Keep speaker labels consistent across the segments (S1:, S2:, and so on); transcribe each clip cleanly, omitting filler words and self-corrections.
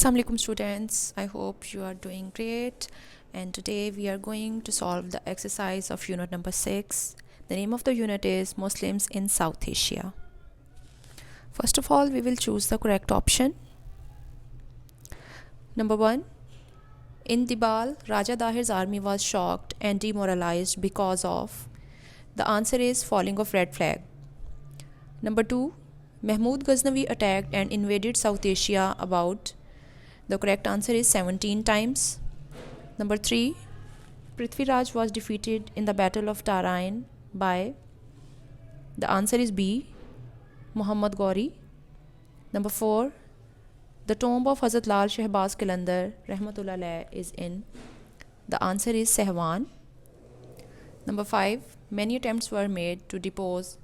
S1: Assalamu alaikum students, I hope you are doing great, and today we are going to solve the exercise of unit number 6. The name of the unit is Muslims in South Asia. First of all, we will choose the correct option. Number 1. In Dibal, Raja Dahir's army was shocked and demoralized because of. The answer is falling of red flag. Number 2. Mahmud Ghaznavi attacked and invaded South Asia about. The correct answer is 17 times. Number 3. Prithviraj was defeated in the Battle of Tarain by. The answer is B. Muhammad Gauri. Number 4. The tomb of Hazrat Lal Shehbaz Qalandar Rahmatullah Alayh is in. The answer is Sehwan. Number 5. Many attempts were made to depose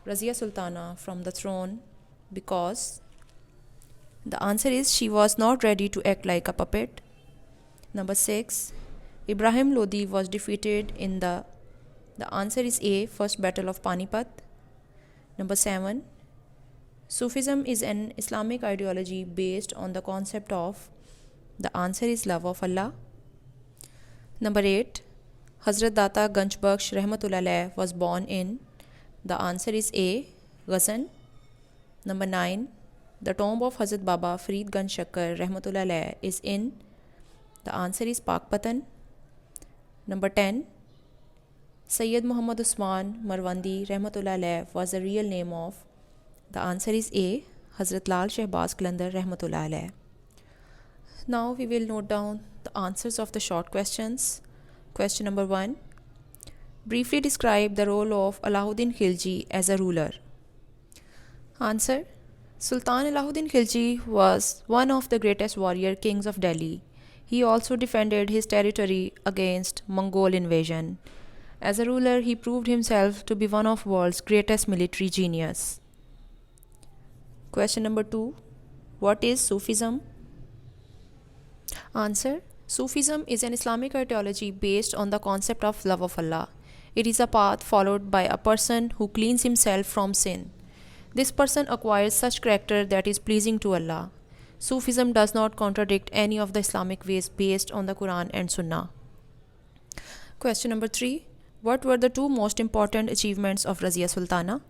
S1: Razia Sultana from the throne because. The answer is she was not ready to act like a puppet. Number 6. Ibrahim Lodi was defeated in the. The answer is A. First Battle of Panipat. Number 7. Sufism is an Islamic ideology based on the concept of. The answer is love of Allah. Number 8. Hazrat Data Ganjbakhsh Rahmatullah Alayh was born in. The answer is A. Ghazan. Number 9. The tomb of Hazrat Baba Farid Ganj Shakkar Rahmatullah Alayh is in. The answer is Pakpatan. Number 10. Sayyid Muhammad Usman Marwandi Rahmatullah Alayh was the real name of. The answer is A. Hazrat Lal Shehbaz Qalandar Rahmatullah Alayh. Now we will note down the answers of the short questions. Question number 1. Briefly describe the role of Alauddin Khilji as a ruler. Answer. Sultan Alauddin Khilji was one of the greatest warrior kings of Delhi. He also defended his territory against Mongol invasion. As a ruler, he proved himself to be one of the world's greatest military genius. Question number 2. What is Sufism? Answer. Sufism is an Islamic ideology based on the concept of love of Allah. It is a path followed by a person who cleans himself from sin. This person acquires such character that is pleasing to Allah. Sufism does not contradict any of the Islamic ways based on the Quran and Sunnah. Question number 3. What were the two most important achievements of Razia Sultana?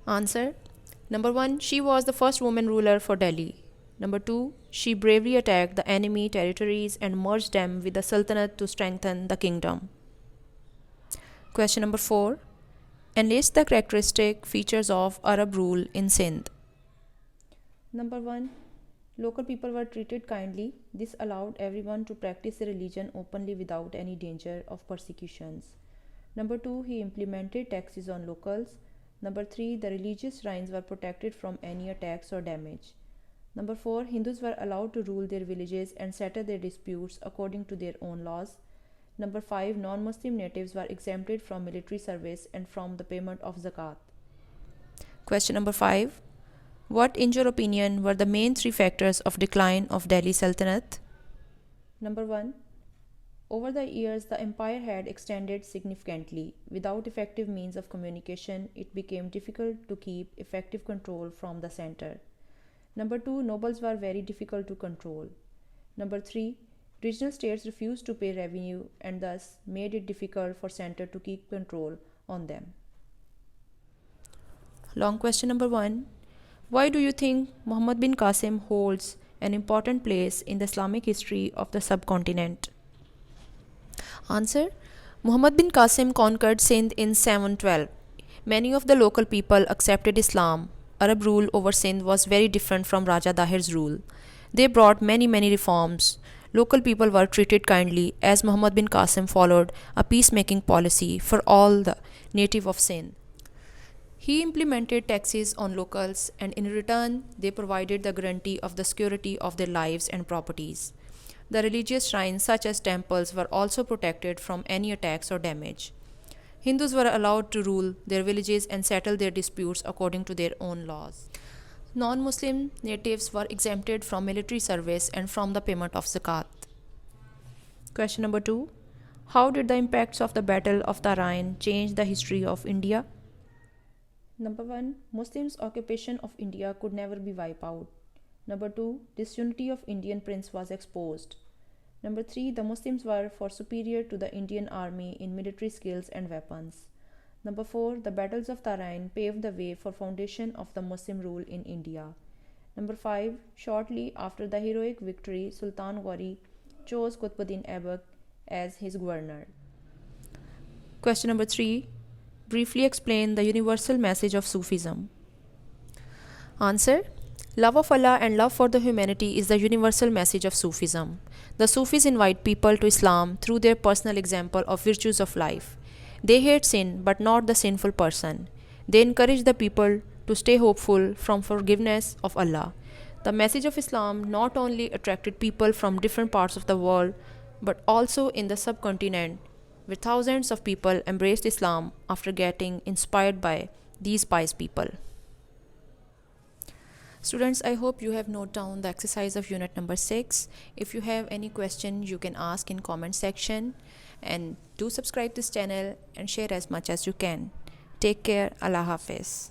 S1: Answer. Number 1. She was the first woman ruler for Delhi. Number 2. She bravely attacked the enemy territories and merged them with the Sultanate to strengthen the kingdom. Question number 4. Enlist the characteristic features of Arab rule in Sindh. Number 1. Local people were treated kindly. This allowed everyone to practice their religion openly without any danger of persecutions. Number 2. He implemented taxes on locals. Number 3. The religious shrines were protected from any attacks or damage. Number 4. Hindus were allowed to rule their villages and settle their disputes according to their own laws. Number 5. Non-Muslim natives were exempted from military service and from the payment of zakat. Question number 5. What, in your opinion, were the main 3 factors of decline of Delhi Sultanate? Number 1. Over the years, the empire had extended significantly. Without effective means of communication, it became difficult to keep effective control from the center. Number 2. Nobles were very difficult to control. Number 3. Regional states refused to pay revenue and thus made it difficult for center to keep control on them. Long question number 1. Why do you think Muhammad bin Qasim holds an important place in the Islamic history of the subcontinent? Answer. Muhammad bin Qasim conquered Sindh in 712. Many of the local people accepted Islam. Arab rule over Sindh was very different from Raja Dahir's rule. They brought many reforms. Local people were treated kindly as Muhammad bin Qasim followed a peacemaking policy for all the native of Sindh. He implemented taxes on locals and in return they provided the guarantee of the security of their lives and properties. The religious shrines such as temples were also protected from any attacks or damage. Hindus were allowed to rule their villages and settle their disputes according to their own laws. Non-Muslim natives were exempted from military service and from the payment of zakat. Question number 2. How did the impacts of the Battle of Tarain change the history of India? Number 1. Muslims' occupation of India could never be wiped out. Number 2, disunity of Indian prince was exposed. Number 3, the Muslims were far superior to the Indian army in military skills and weapons. Number 4, the battles of Tarain paved the way for foundation of the Muslim rule in India. Number 5, shortly after the heroic victory, Sultan Ghori chose Qutbuddin Aibak as his governor. Question number 3, briefly explain the universal message of Sufism. Answer: love of Allah and love for the humanity is the universal message of Sufism. The Sufis invite people to Islam through their personal example of virtues of life. They hate sin but not the sinful person. They encourage the people to stay hopeful from forgiveness of Allah. The message of Islam not only attracted people from different parts of the world but also in the subcontinent, where thousands of people embraced Islam after getting inspired by these pious people. Students, I hope you have noted down the exercise of unit number 6. If you have any question, you can ask in comment section, and do subscribe this channel and share as much as you can. Take care. Allah Hafiz.